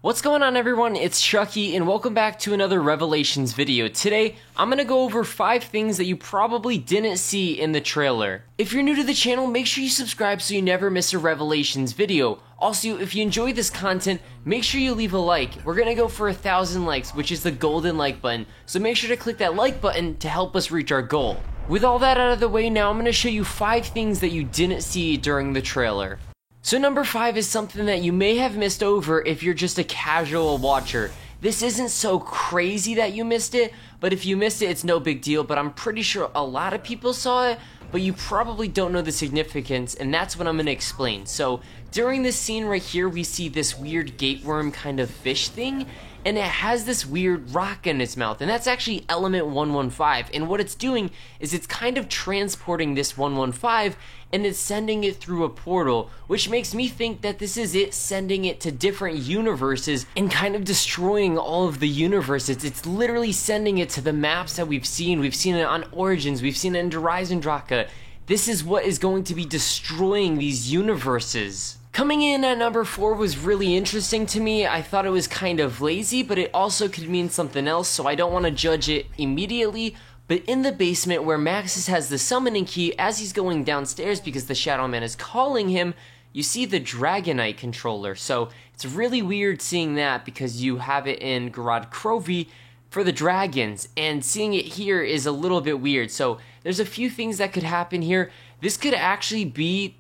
What's going on, everyone? It's Chucky and welcome back to another Revelations video. Today, I'm gonna go over 5 things that you probably didn't see in the trailer. If you're new to the channel, make sure you subscribe so you never miss a Revelations video. Also, if you enjoy this content, make sure you leave a like. We're gonna go for 1,000 likes, which is the golden like button, so make sure to click that like button to help us reach our goal. With all that out of the way, now I'm gonna show you 5 things that you didn't see during the trailer. So number 5 is something that you may have missed over if you're just a casual watcher. This isn't so crazy that you missed it, but if you missed it, it's no big deal, but I'm pretty sure a lot of people saw it, but you probably don't know the significance, and that's what I'm going to explain. So during this scene right here, we see this weird gateworm kind of fish thing, and it has this weird rock in its mouth, and that's actually element 115, and what it's doing is it's kind of transporting this 115, and it's sending it through a portal, which makes me think that this is it sending it to different universes and kind of destroying all of the universes. It's literally sending it to the maps that we've seen it on Origins, we've seen it in Horizon Draka. This is what is going to be destroying these universes. Coming in at number 4 was really interesting to me. I thought it was kind of lazy, but it also could mean something else, so I don't want to judge it immediately. But in the basement where Maxis has the summoning key, as he's going downstairs because the Shadow Man is calling him, you see the Dragonite controller. So it's really weird seeing that because you have it in Gorod Krovi for the dragons, and seeing it here is a little bit weird. So there's a few things that could happen here. This could actually be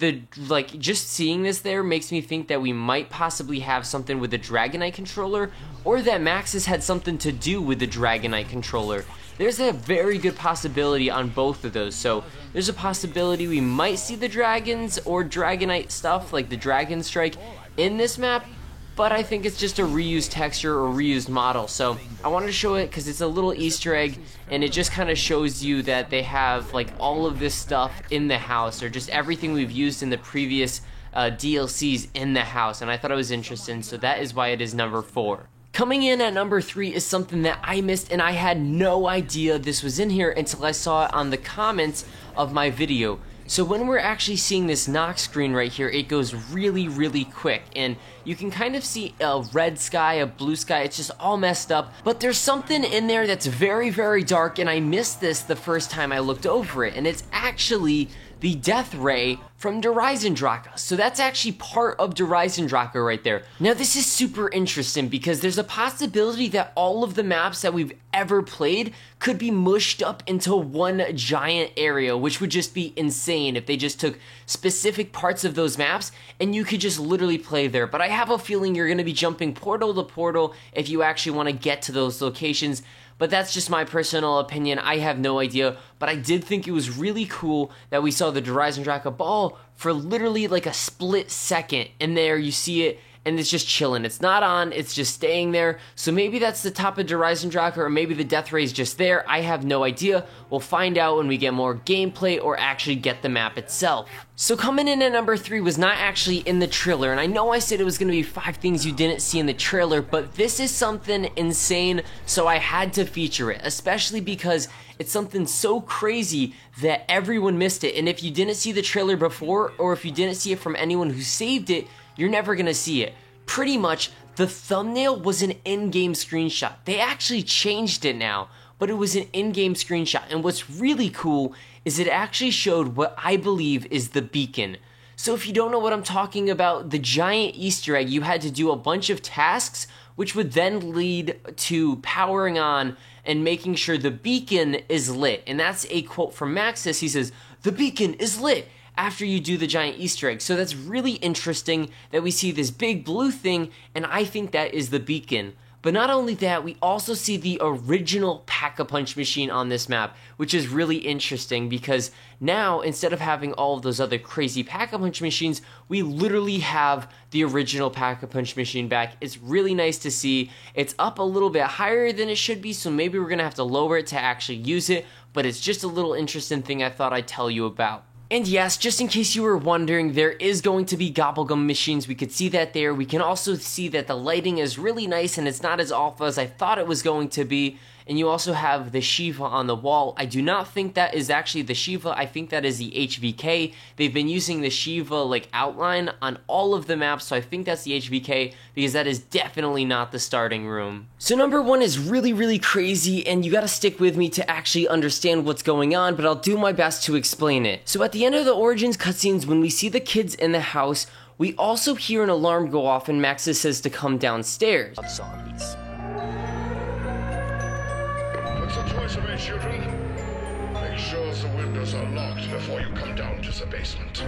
just seeing this there makes me think that we might possibly have something with the Dragonite controller, or that Maxis had something to do with the Dragonite controller. There's a very good possibility on both of those, so there's a possibility we might see the dragons or Dragonite stuff, like the Dragon Strike, in this map, but I think it's just a reused texture or reused model, so I wanted to show it because it's a little Easter egg, and it just kind of shows you that they have like all of this stuff in the house, or just everything we've used in the previous DLCs in the house, and I thought it was interesting, so that is why it is number 4. Coming in at number 3 is something that I missed, and I had no idea this was in here until I saw it on the comments of my video. So when we're actually seeing this knock screen right here, it goes really quick, and you can kind of see a red sky, a blue sky, it's just all messed up, but there's something in there that's very dark, and I missed this the first time I looked over it, and it's actually the Death Ray from Horizon Draka. So that's actually part of Horizon Draka right there. Now this is super interesting because there's a possibility that all of the maps that we've ever played could be mushed up into one giant area, which would just be insane if they just took specific parts of those maps and you could just literally play there. But I have a feeling you're going to be jumping portal to portal if you actually want to get to those locations. But that's just my personal opinion. I have no idea, but I did think it was really cool that we saw the Horizon Draka ball for literally like a split second, and there you see it, and it's just chilling. It's not on, it's just staying there. So maybe that's the top of Horizon Draka, or maybe the Death Ray is just there. I have no idea. We'll find out when we get more gameplay or actually get the map itself. So coming in at number 3 was not actually in the trailer, and I know I said it was going to be 5 things you didn't see in the trailer, but this is something insane, so I had to feature it, especially because it's something so crazy that everyone missed it, and if you didn't see the trailer before, or if you didn't see it from anyone who saved it, you're never gonna see it. Pretty much, the thumbnail was an in-game screenshot. They actually changed it now, but it was an in-game screenshot, and what's really cool is it actually showed what I believe is the beacon. So if you don't know what I'm talking about, the giant Easter egg, you had to do a bunch of tasks, which would then lead to powering on and making sure the beacon is lit. And that's a quote from Maxis. He says, "The beacon is lit," after you do the giant Easter egg. So that's really interesting that we see this big blue thing, and I think that is the beacon. But not only that, we also see the original Pack-a-Punch machine on this map, which is really interesting because now, instead of having all of those other crazy Pack-a-Punch machines, we literally have the original Pack-a-Punch machine back. It's really nice to see. It's up a little bit higher than it should be, so maybe we're going to have to lower it to actually use it, but it's just a little interesting thing I thought I'd tell you about. And yes, just in case you were wondering, there is going to be Gobblegum machines. We could see that there. We can also see that the lighting is really nice and it's not as off as I thought it was going to be. and you also have the Shiva on the wall. I do not think that is actually the Shiva. I think that is the HVK. They've been using the Shiva like outline on all of the maps, so I think that's the HVK, because that is definitely not the starting room. So number 1 is really crazy, and you gotta stick with me to actually understand what's going on, but I'll do my best to explain it. So at the end of the Origins cutscenes, when we see the kids in the house, we also hear an alarm go off and Maxis says to come downstairs. Zombies. What's the choice of me, children? Make sure the windows are locked before you come down to the basement.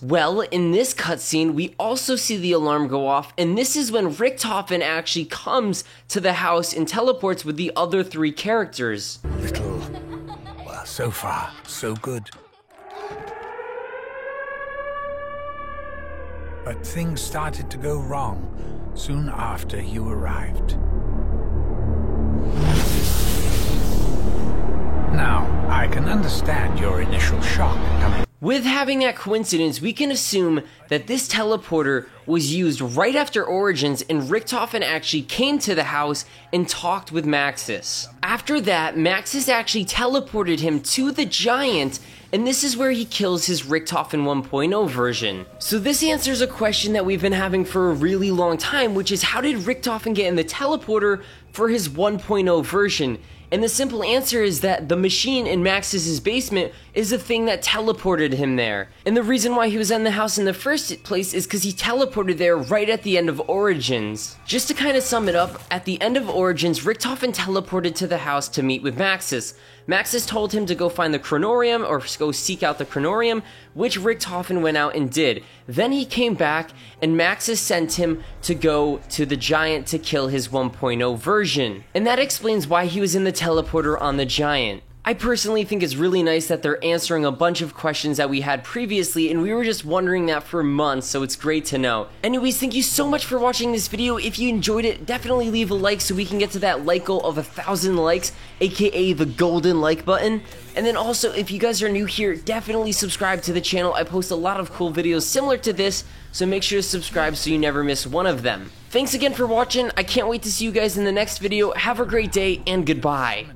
Well, in this cutscene, we also see the alarm go off, and this is when Richtofen actually comes to the house and teleports with the other 3 characters. Little. Well, so far, so good. But things started to go wrong soon after you arrived. Now, I can understand your initial shock coming. With having that coincidence, we can assume that this teleporter was used right after Origins and Richtofen actually came to the house and talked with Maxis. After that, Maxis actually teleported him to the Giant, and this is where he kills his Richtofen 1.0 version. So this answers a question that we've been having for a really long time, which is how did Richtofen get in the teleporter for his 1.0 version? And the simple answer is that the machine in Maxis' basement is the thing that teleported him there. And the reason why he was in the house in the first place is because he teleported there right at the end of Origins. Just to kind of sum it up, at the end of Origins, Richtofen teleported to the house to meet with Maxis. Maxis told him to go find the Chronorium, or go seek out the Chronorium, which Richtofen went out and did. Then he came back, and Maxis sent him to go to the Giant to kill his 1.0 version. And that explains why he was in the teleporter on the Giant. I personally think it's really nice that they're answering a bunch of questions that we had previously, and we were just wondering that for months, so it's great to know. Anyways, thank you so much for watching this video. If you enjoyed it, definitely leave a like so we can get to that like goal of 1,000 likes, aka the golden like button. And then also, if you guys are new here, definitely subscribe to the channel. I post a lot of cool videos similar to this, so make sure to subscribe so you never miss one of them. Thanks again for watching. I can't wait to see you guys in the next video. Have a great day, and goodbye.